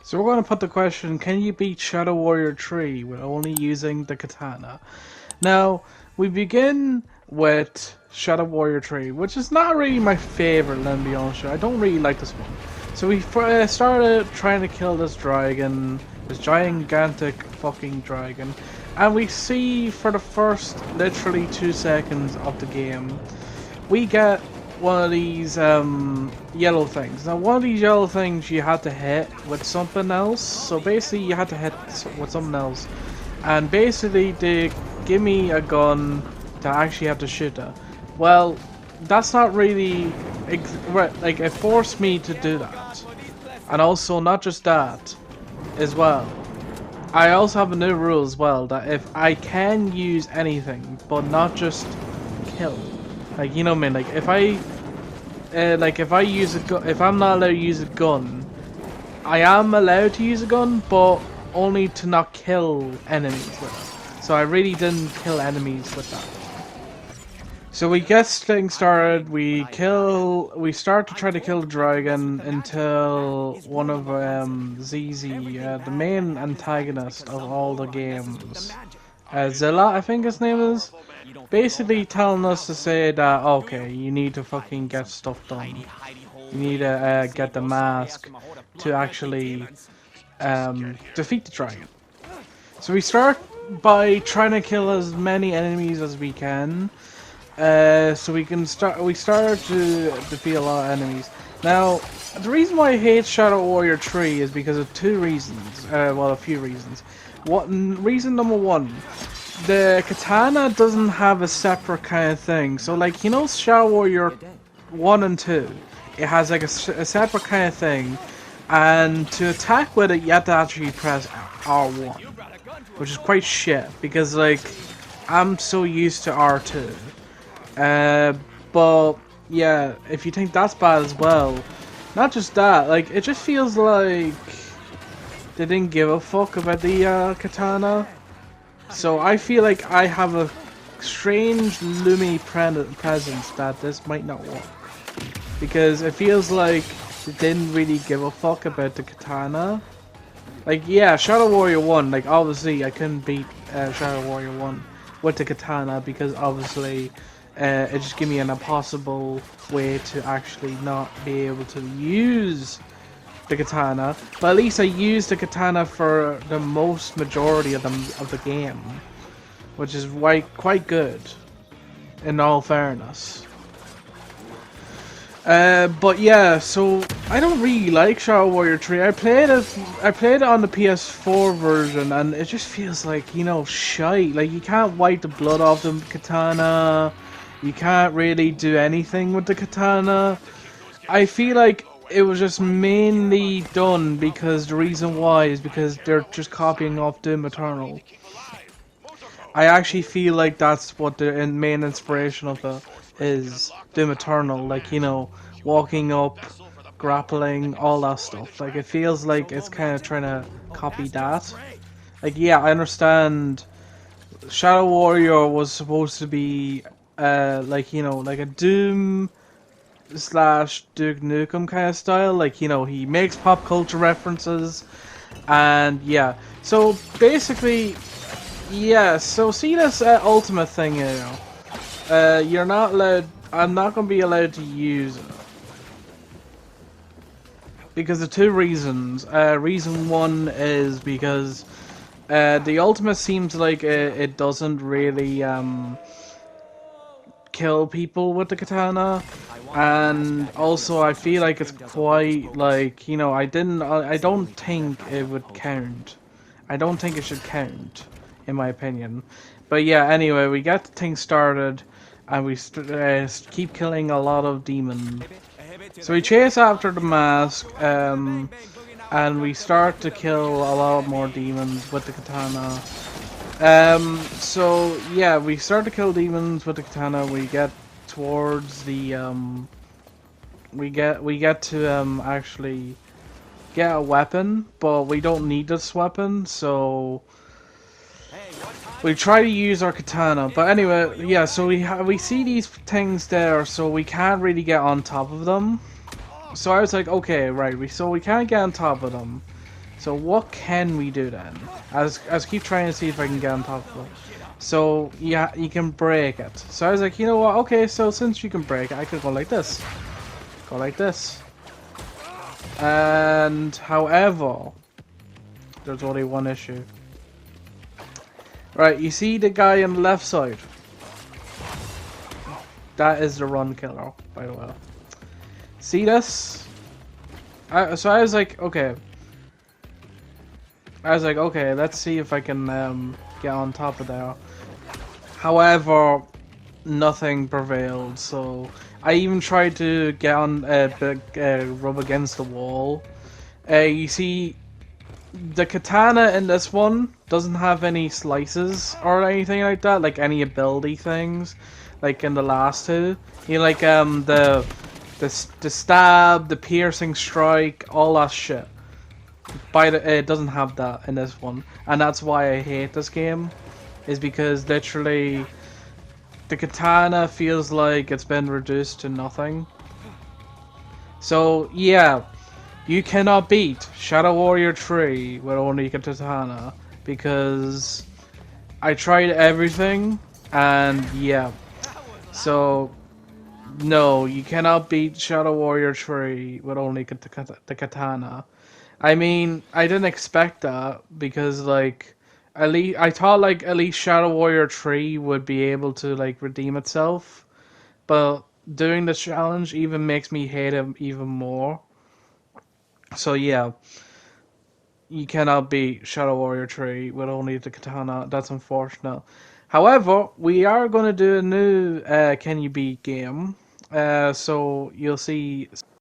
So we're going to put the question, can you beat Shadow Warrior 3 with only using the katana? Now, we begin with Shadow Warrior 3, which is not really my favorite, let me be honest with you. I don't really like this one. So we started trying to kill this dragon, this gigantic fucking dragon, and we see for the first literally 2 seconds of the game, we get one of these yellow things. Now one of these yellow things you had to hit with something else, so basically you had to hit with something else, and basically they give me a gun to actually have to shoot her. Well, that's not really like, it forced me to do that. And also not just that as well, I also have a new rule as well, that if I can use anything but not just kill, like, you know what I mean, like if I use a gun, if I'm not allowed to use a gun, I am allowed to use a gun, but only to not kill enemies with it. So I really didn't kill enemies with that. So we get things started, we start to try to kill the dragon until one of ZZ, the main antagonist of all the games, Zilla, I think his name is, basically telling us to say that, okay, you need to fucking get stuff done. You need to get the mask to actually defeat the dragon. So we start by trying to kill as many enemies as we can. So we started to defeat a lot of enemies. Now, the reason why I hate Shadow Warrior 3 is because of 2 reasons. Well, a few reasons. Reason number 1, the katana doesn't have a separate kind of thing. So, like, you know, Shadow Warrior 1 and 2, it has like a separate kind of thing, and to attack with it, you have to actually press R1, which is quite shit because, like, I'm so used to R2. But yeah, if you think that's bad as well, not just that, like, it just feels like they didn't give a fuck about the katana. So I feel like I have a strange Lumi presence that this might not work, because it feels like they didn't really give a fuck about the katana. Like, yeah, Shadow Warrior 1, like, obviously I couldn't beat Shadow Warrior 1 with the katana because obviously it just gave me an impossible way to actually not be able to use the katana. But at least I used the katana for the most majority of the game, which is quite good, in all fairness. But yeah, so I don't really like Shadow Warrior 3. I played it on the PS4 version, and it just feels like, you know, shite. Like, you can't wipe the blood off the katana. You can't really do anything with the katana. I feel like it was just mainly done because the reason why is because they're just copying off Doom Eternal. I actually feel like that's what the main inspiration of it is, Doom Eternal. Like, you know, walking up, grappling, all that stuff. Like, it feels like it's kind of trying to copy that. Like, yeah, I understand Shadow Warrior was supposed to be like, you know, like a Doom slash Duke Nukem kind of style. Like, you know, he makes pop culture references, and yeah. So basically, yeah. So see this ultimate thing, you know. You're not allowed. I'm not gonna be allowed to use it because of 2 reasons. Reason 1 is because the ultimate seems like it doesn't really kill people with the katana, and also I feel like it's quite, like, you know, I don't think it would count. I don't think it should count, in my opinion. But yeah, anyway, we get things started, and we keep killing a lot of demons. So we chase after the mask, and we start to kill a lot more demons with the katana. So yeah, we start to kill demons with the katana. We get towards the we get to actually get a weapon, but we don't need this weapon, so we try to use our katana. But anyway, yeah, so we see these things there, so we can't really get on top of them. So I was like, okay, right, we can't get on top of them. So what can we do then? I was keep trying to see if I can get on top of it. So yeah, you can break it. So I was like, you know what? Okay, so since you can break it, I could go like this. Go like this. And however, there's only one issue. Right, you see the guy on the left side? That is the run killer, by the way. See this? So I was like, okay. Let's see if I can get on top of there. However, nothing prevailed, so I even tried to get on rub against the wall. You see, the katana in this one doesn't have any slices or anything like that, like any ability things, like in the last two. You know, like the stab, the piercing strike, all that shit. It doesn't have that in this one, and that's why I hate this game. Is because literally the katana feels like it's been reduced to nothing. So yeah, you cannot beat Shadow Warrior 3 with only a katana because I tried everything and yeah. So no, you cannot beat Shadow Warrior 3 with only the katana. I mean, I didn't expect that because like at least I thought like at least Shadow Warrior 3 would be able to like redeem itself, but doing this challenge even makes me hate him even more. So yeah, you cannot beat Shadow Warrior 3 with only the katana. That's unfortunate. However, we are going to do a new Can You Beat game. So you'll see